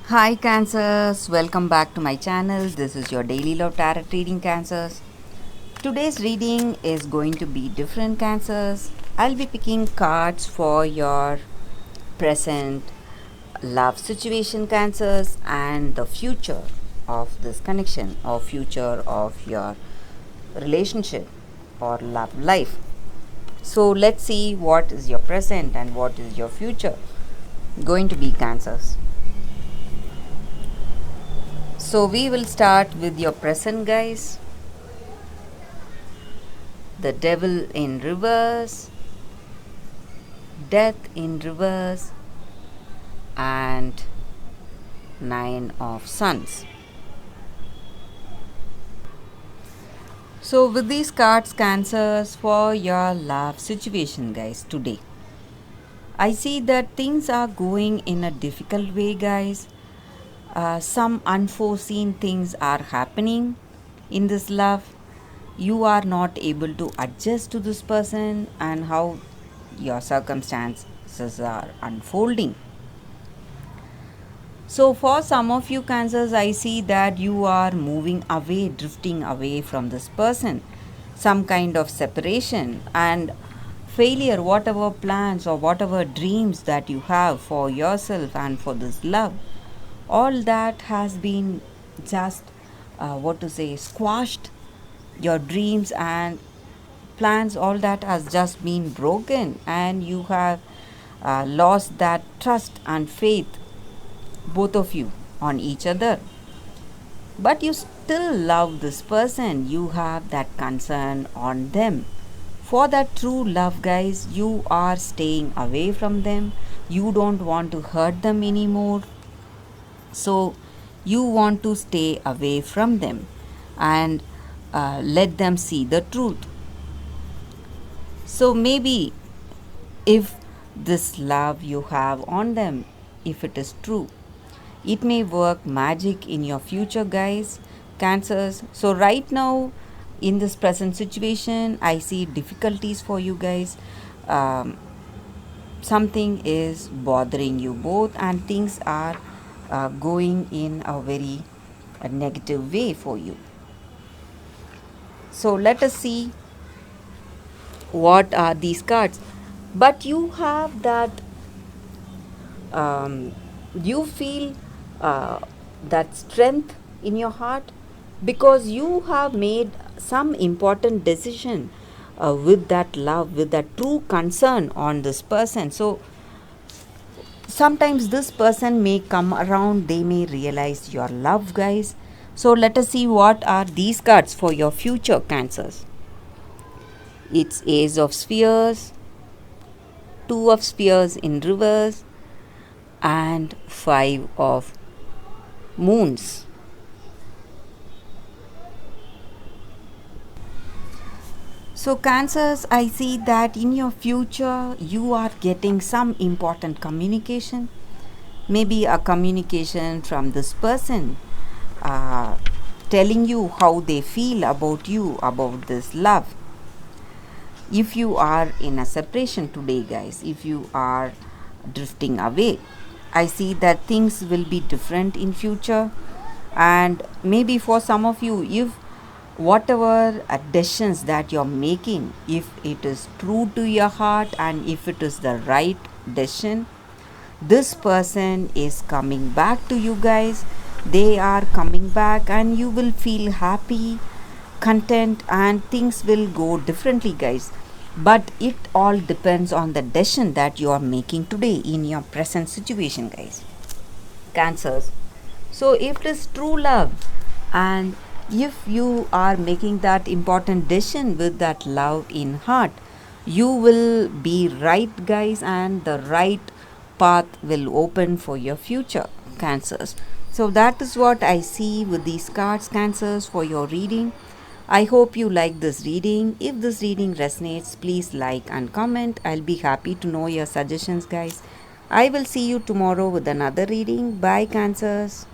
Hi Cancers, welcome back to my channel. This is your daily love tarot reading, Cancers. Today's reading is going to be different, Cancers. I'll be picking cards for your present love situation, Cancers, and the future of this connection or future of your relationship or love life. So let's see what is your present and what is your future going to be, Cancers. So we will start with your present, guys. The devil in reverse, death in reverse, and nine of suns. So with these cards, Cancers, for your love situation, guys, today I see that things are going in a difficult way, guys. Some unforeseen things are happening in this love. You are not able to adjust to this person and how your circumstances are unfolding. So, for some of you, Cancers, I see that you are moving away, drifting away from this person. Some kind of separation and failure, whatever plans or whatever dreams that you have for yourself and for this love, all that has been just squashed. Your dreams and plans, all that has just been broken, and you have lost that trust and faith, both of you, on each other. But you still love this person, you have that concern on them. For that true love, guys, you are staying away from them. You don't want to hurt them anymore. So you want to stay away from them and let them see the truth. So maybe if this love you have on them, if it is true, it may work magic in your future, guys, Cancers. So right now, in this present situation, I see difficulties for you guys. um, Something is bothering you both and things are going in a very negative way for you. So let us see what are these cards. But you have that you feel uh, that strength in your heart because you have made some important decision with that love, with that true concern on this person. So sometimes this person may come around, they may realize your love, guys. So let us see what are these cards for your future, Cancers. It's Ace of Spheres, Two of Spheres in reverse, and Five of Moons. So, Cancers, I see that in your future you are getting some important communication, maybe a communication from this person uh, telling you how they feel about you, about this love. If you are in a separation today, guys, if you are drifting away, I see that things will be different in future. And maybe for some of you, if whatever decisions that you're making, if it is true to your heart and if it is the right decision, this person is coming back to you, guys. They are coming back and you will feel happy, content, and things will go differently, guys. But it all depends on the decision that you are making today in your present situation, guys, Cancers. So if it is true love and if you are making that important decision with that love in heart, you will be right, guys, and the right path will open for your future, Cancers. So that is what I see with these cards, Cancers, for your reading. I hope you like this reading. If this reading resonates, please like and comment. I'll be happy to know your suggestions, guys. I will see you tomorrow with another reading. Bye, Cancers.